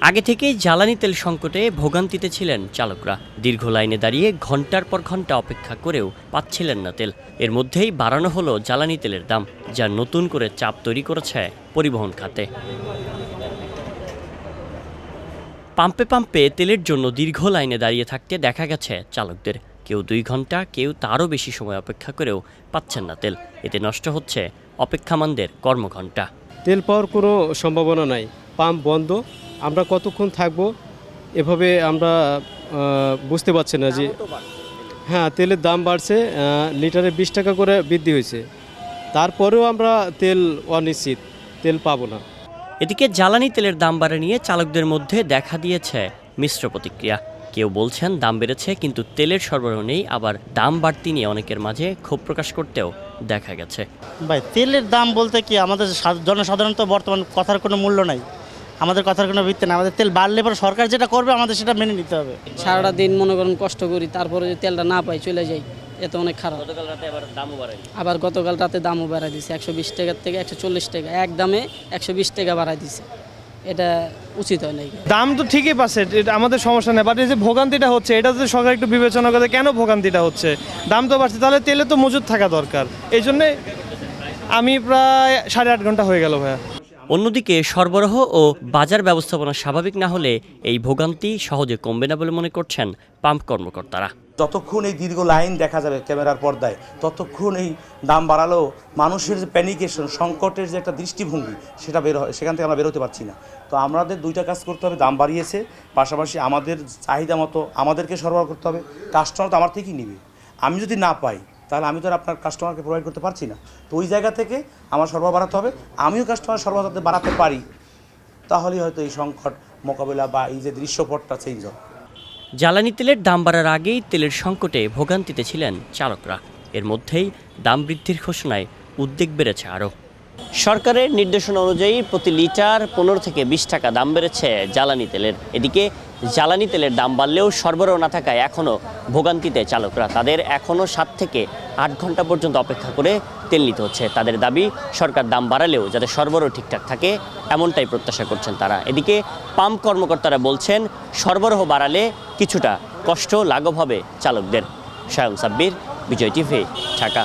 আগে থেকেই জ্বালানি তেল সংকটে ভোগান্তিতে ছিলেন চালকরা। দীর্ঘ লাইনে দাঁড়িয়ে ঘন্টার পর ঘন্টা অপেক্ষা করেও পাচ্ছিলেন না তেল। এর মধ্যেই বাড়ানো হলো জ্বালানি তেলের দাম, যা নতুন করে চাপ তৈরি করেছে পরিবহন খাতে। পাম্পে পাম্পে তেলের জন্য দীর্ঘ লাইনে দাঁড়িয়ে থাকতে দেখা গেছে চালকদের। কেউ 2 ঘন্টা, কেউ তারও বেশি সময় অপেক্ষা করেও পাচ্ছেন না তেল। এতে নষ্ট হচ্ছে অপেক্ষামানদের কর্মঘণ্টা। তেল পাওয়ার কোনো সম্ভাবনা নাই, পাম্প বন্ধ। আমরা কতক্ষণ থাকবো এভাবে আমরা বুঝতে পারছি না যে হ্যাঁ তেলের দাম বাড়ছে, লিটারে 20 টাকা করে বৃদ্ধি হয়েছে। তারপরেও আমরা তেল অনিশ্চিত, তেল পাবো না। এদিকে জ্বালানি তেলের দাম বাড়া নিয়ে চালকদের মধ্যে দেখা দিয়েছে মিশ্র প্রতিক্রিয়া। কেউ বলছেন দাম বেড়েছে কিন্তু তেলের সরবরাহ নেই, আবার দাম বাড়তি নিয়ে অনেকের মাঝে ক্ষোভ প্রকাশ করতেও দেখা গেছে। ভাই তেলের দাম বলতে কি, আমাদের জনসাধারণ তো বর্তমান কথার কোনো মূল্য নাই, আমাদের কথার কোনো ভিত্তি নাই। আমাদের তেল বাড়লে পরে সরকার যেটা করবে আমাদের সেটা মেনে নিতে হবে। সারাটা দিন মনে করেন কষ্ট করি, তারপরে যদি তেলটা না পাই চলে যাই, এত অনেক খারাপ। আবার গতকাল রাতে দামও বাড়াই দিছে, 120 টাকার থেকে 140 টাকা, এক দামে 120 টাকা বাড়াই দিছে। এটা উচিত হয় না। দাম তো ঠিকই পাচ্ছে, এটা আমাদের সমস্যা নেই, বাট এই যে ভোগান্তিটা হচ্ছে এটা যদি সরকার একটু বিবেচনা করে কেন ভোগান্তিটা হচ্ছে, দাম তো বাড়ছে, তাহলে তেলে তো মজুদ থাকা দরকার। এই জন্যে আমি প্রায় 8.5 ঘন্টা হয়ে গেল ভাইয়া। অন্যদিকে সরবরাহ ও বাজার ব্যবস্থাপনা স্বাভাবিক না হলে এই ভোগান্তি সহজে কমবে না বলে মনে করছেন পাম্প কর্মকর্তারা। যতক্ষণ এই দীর্ঘ লাইন দেখা যাবে ক্যামেরার পর্দায়, ততক্ষণ এই দাম বাড়ালেও মানুষের যে প্যানিকেশন, সংকটের যে একটা দৃষ্টিভঙ্গি, সেটা বের হয়, সেখান থেকে আমরা বেরোতে পারছি না। তো আমাদের 2টা কাজ করতে হবে, দাম বাড়িয়েছে, পাশাপাশি আমাদের চাহিদা মতো আমাদেরকে সরবরাহ করতে হবে। কাস্টমার তো আমার থেকেই নিবে, আমি যদি না পাই তাহলে আমি তো আর আপনার কাস্টমারকে প্রোভাইড করতে পারছি না। তো ওই জায়গা থেকে আমার সরবরাহ বাড়াতে হবে, আমিও কাস্টমার সরবরাহ যাতে বাড়াতে পারি, তাহলেই হয়তো এই সংকট মোকাবিলা বা এই যে দৃশ্যপটটা চেঞ্জ হবে। জ্বালানি তেলের দাম বাড়ার আগেই তেলের সংকটে ভোগান্তিতে ছিলেন চালকরা। এর মধ্যেই দাম বৃদ্ধির ঘোষণায় উদ্বেগ বেড়েছে আরও। সরকারের নির্দেশনা অনুযায়ী প্রতি লিটার 15 থেকে 20 টাকা দাম বেড়েছে জ্বালানি তেলের। এদিকে জ্বালানি তেলের দাম বাড়লেও সরবরাহ না থাকায় এখনও ভোগান্তিতে চালকরা। তাদের এখনও 7 থেকে 8 ঘন্টা পর্যন্ত অপেক্ষা করে তেল নিতে হচ্ছে। তাদের দাবি সরকার দাম বাড়ালেও যাতে সরবরাহ ঠিকঠাক থাকে, এমনটাই প্রত্যাশা করছেন তারা। এদিকে পাম্প কর্মকর্তারা বলছেন সরবরাহ বাড়ালে কিছুটা কষ্ট লাঘব হবে চালকদের। শায়ন সাব্বির, বিজয় টিভি, ঢাকা।